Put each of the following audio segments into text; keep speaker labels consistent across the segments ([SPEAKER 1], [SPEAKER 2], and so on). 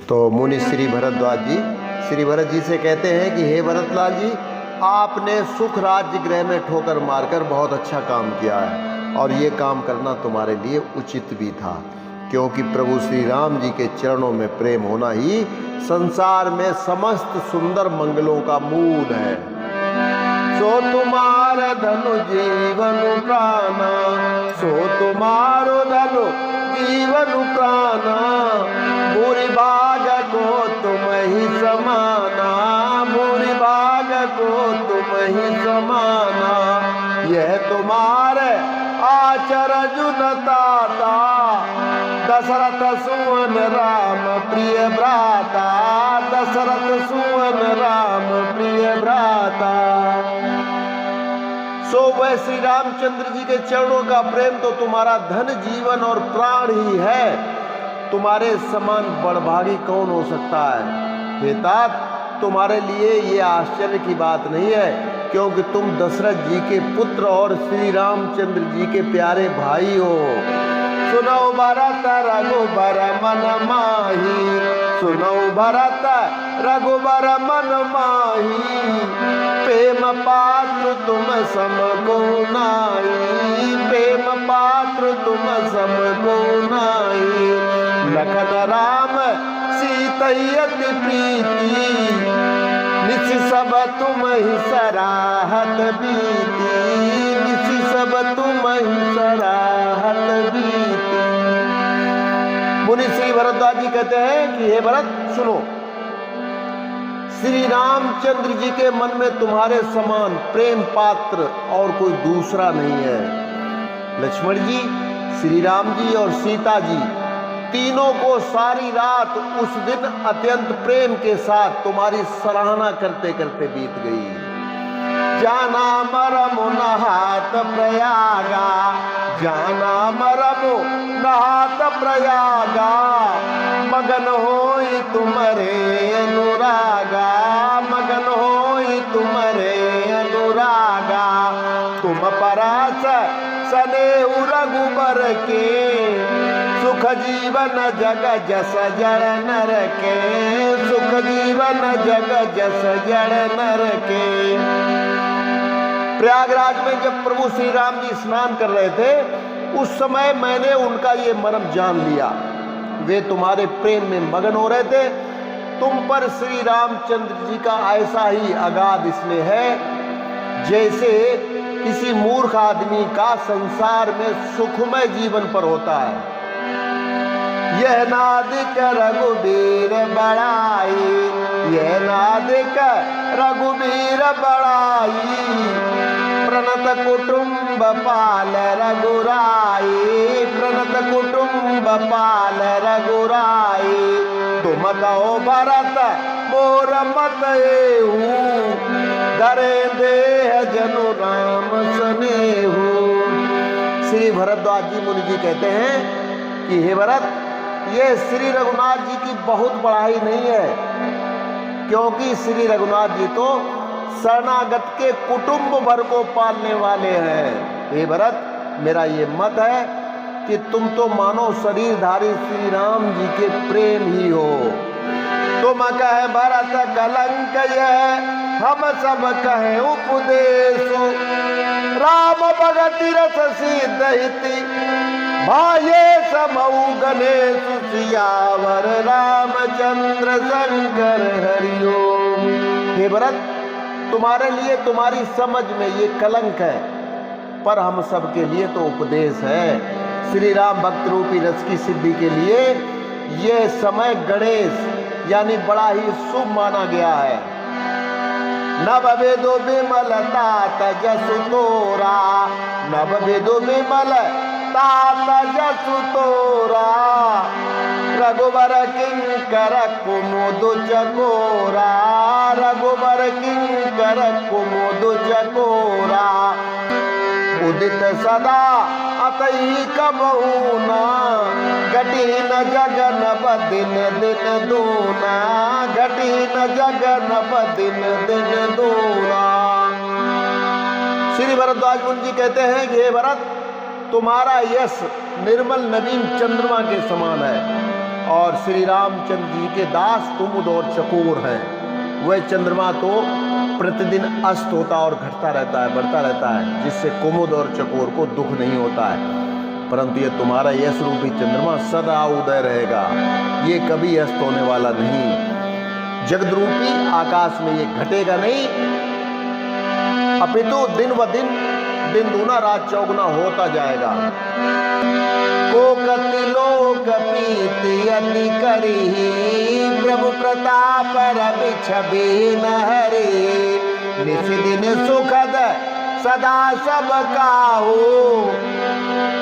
[SPEAKER 1] तो मुनि श्री भरत जी से कहते हैं कि हे भरतलाल जी, आपने सुख राज्य गृह में ठोकर मारकर बहुत अच्छा काम किया है और ये काम करना तुम्हारे लिए उचित भी था, क्योंकि प्रभु श्री राम जी के चरणों में प्रेम होना ही संसार में समस्त सुंदर मंगलों का मूल है। सो तुम्हारा धनु जीवन प्राणा, सो तुम्हारो धनु जीवन प्राणा, बुरी भाग को तुम ही समाना, बुरी भाग को तुम ही समाना। यह तुम्हारे आचरण जुनताता, दशरथ सुवन राम प्रिय भ्राता, दशरथ सुवन राम प्रिय भ्राता। सो वह श्री रामचंद्र जी के चरणों का प्रेम तो तुम्हारा धन जीवन और प्राण ही है, तुम्हारे समान बड़भागी कौन हो सकता है। हे तात, तुम्हारे लिए ये आश्चर्य की बात नहीं है, क्योंकि तुम दशरथ जी के पुत्र और श्री रामचंद्र जी के प्यारे भाई हो। सुनो भरत रघुबर मन माही, सुनो भरत रघुबर मन माही, प्रेम पात्र तुम सम को नाई, प्रेम पात्र तुम सम को नाई। लखन राम सीतयति प्रीति, निस सब तुम ही सराहत बीती, निस सब तुम ही सराहत बीती। मुनि श्री भरद्वाज जी कहते हैं कि हे भरत सुनो, श्री रामचंद्र जी के मन में तुम्हारे समान प्रेम पात्र और कोई दूसरा नहीं है। लक्ष्मण जी, श्री राम जी और सीता जी तीनों को सारी रात उस दिन अत्यंत प्रेम के साथ तुम्हारी सराहना करते करते बीत गई। जाना मरमु नहात प्रयागा, जाना मरमु नहात प्रयागा, मगन होई तुमरे अनुरागा, मगन होई तुमरे अनुरागा। तुम परास सनेहु रघुबर के, सुख जीवन जग जस जड़ नर के, सुख जीवन जग जस जड़ नर के। प्रयागराज में जब प्रभु श्री राम जी स्नान कर रहे थे, उस समय मैंने उनका ये मर्म जान लिया। वे तुम्हारे प्रेम में मगन हो रहे थे। तुम पर श्री रामचंद्र जी का ऐसा ही अगाध स्नेह है जैसे किसी मूर्ख आदमी का संसार में सुखमय जीवन पर होता है। यह नादिक रघुबीर बड़ाई, यह नादिक रघुबीर बड़ाई, प्रणत कुटुंब पाल रघुराई, प्रणत कुटुंब पाल रघुराई। तुम कहो भरत मोर मत एहू, धरे देह जनु राम सनेहू। श्री भरद्वाज जी मुनि जी कहते हैं कि हे भरत, ये श्री रघुनाथ जी की बहुत बड़ाई नहीं है, क्योंकि श्री रघुनाथ जी तो शरणागत के कुटुंब भर को पालने वाले हैं। हे भरत, मेरा ये मत है कि तुम तो मानो शरीरधारी श्री राम जी के प्रेम ही हो। तुम कहे भरत कलंक यह, हम सब कहे उपदेश, राम भगति रस सिद्ध हिति, भाये समऊ गणेश सियावर रामचंद्र शंकर हरिओम। हे भरत, तुम्हारे लिए तुम्हारी समझ में ये कलंक है, पर हम सब के लिए तो उपदेश है। श्री राम भक्त रूपी रस की सिद्धि के लिए ये समय गणेश यानी बड़ा ही शुभ माना गया है। नव वेदो विमल तात जसु तोरा, नव वेदो विमल तात जसु तोरा, रघुबर किंकर कुमुद चकोरा, रघुबर किंकर कुमुद चकोरा। उदित सदा अतई कबहूना, घटीन जगन बदिन दिन दूना, घटीन जगन बदिन दिन दूना। श्री भरद्वाज मुनि जी कहते हैं कि हे भरत, तुम्हारा यश निर्मल नवीन चंद्रमा के समान है और श्री रामचंद्र जी के दास कुमुद और चकोर हैं। वह चंद्रमा तो प्रतिदिन अस्त होता और घटता रहता है, बढ़ता रहता है, जिससे कुमुद और चकोर को दुख नहीं होता है। परंतु ये तुम्हारा यश रूपी चंद्रमा सदा उदय रहेगा, ये कभी अस्त होने वाला नहीं। जगद्रूपी आकाश में ये घटेगा नहीं, अपितु दिन व दिन दूना रात चौगुना होता जाएगा। कोकति लोक पीति अति करिहि, प्रभु प्रताप रवि छवि न हरि। निस दिन सुखद सदा सब काहू,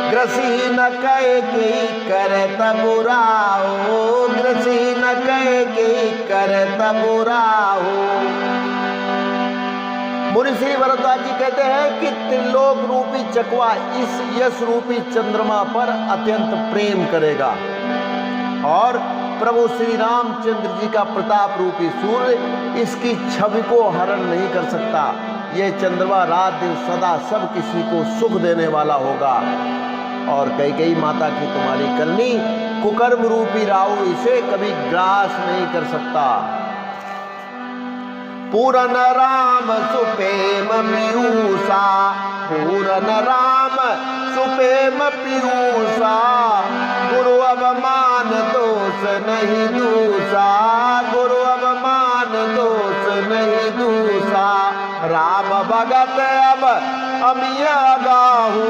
[SPEAKER 1] ग्रसी न कहे कि करत बुराओ, ग्रसी न कहे कि करत बुराओ। मुनि श्री भरद्वाज जी कहते हैं कि त्रिलोक रूपी चकवा इस यश रूपी चंद्रमा पर अत्यंत प्रेम करेगा और प्रभु श्री रामचंद्र जी का प्रताप रूपी सूर्य इसकी छवि को हरण नहीं कर सकता। यह चंद्रमा रात दिन सदा सब किसी को सुख देने वाला होगा। और कई माता की तुम्हारी करनी कुकर्म रूपी राहु इसे कभी ग्रास नहीं कर सकता। पूरन राम सुपेम पीयूषा, पूरन राम सुपेम पीयूषा, गुरु अवमान दोष नहीं दूषा, गुरु अवमान दोष नहीं दूषा। राम भगत अब अमिया गाहू,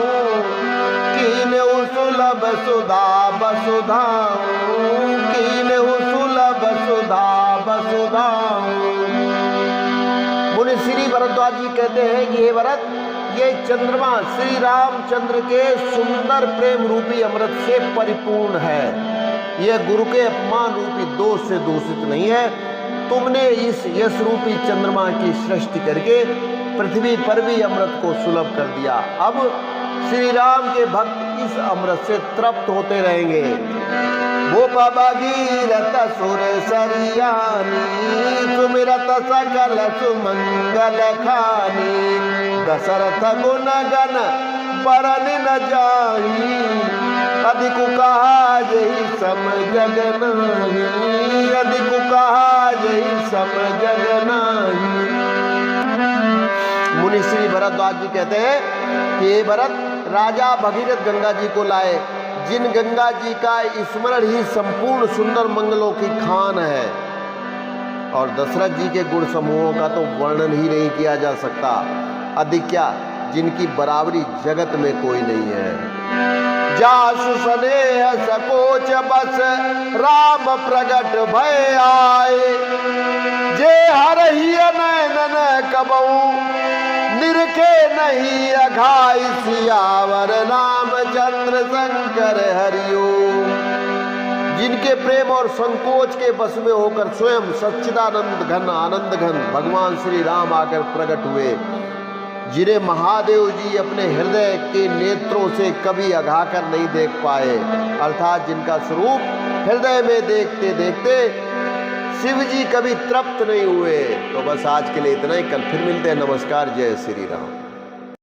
[SPEAKER 1] कीन सुलभ सुधा बसुधाऊ, कीन सुलभ सुधा बसुधाऊ। मुनि श्री भरद्वाज जी कहते हैं कि हे भरत, ये चंद्रमा श्री रामचंद्र के सुंदर प्रेम रूपी अमृत से परिपूर्ण है। यह गुरु के अपमान रूपी दोष से दूषित नहीं है। तुमने इस यश रूपी चंद्रमा की सृष्टि करके पृथ्वी पर भी अमृत को सुलभ कर दिया। अब श्री राम के भक्त इस अमृत से तृप्त होते रहेंगे। वो भगीरथ सुर सरियानी, सुमिरत सकल सुमंगल खानी। दशरथ गुण गण बरन न जाही, अधिक कहा यही सम जग नाही, अधिक कहा यही सम जग नाही। मुनि श्री भरद्वाज जी कहते हैं कि हे भरत, राजा भगीरथ गंगा जी को लाए, जिन गंगा जी का स्मरण ही संपूर्ण सुंदर मंगलों की खान है। और दशरथ जी के गुण समूहों का तो वर्णन ही नहीं किया जा सकता। अधिक क्या, जिनकी बराबरी जगत में कोई नहीं है। जासु स्नेह सकोच बस राम प्रगट भय आए, जे हरहि नैनन कबहु निरखे नहीं अघाई। सियावर रामचंद्र शंकर हरिओम। जिनके प्रेम और संकोच के बस में होकर स्वयं सच्चिदानंद घन आनंद घन भगवान श्री राम आकर प्रकट हुए, जिन्हें महादेव जी अपने हृदय के नेत्रों से कभी अघाकर नहीं देख पाए, अर्थात जिनका स्वरूप हृदय में देखते देखते शिव जी कभी तृप्त नहीं हुए। तो बस आज के लिए इतना ही, कल फिर मिलते हैं। नमस्कार, जय श्री राम।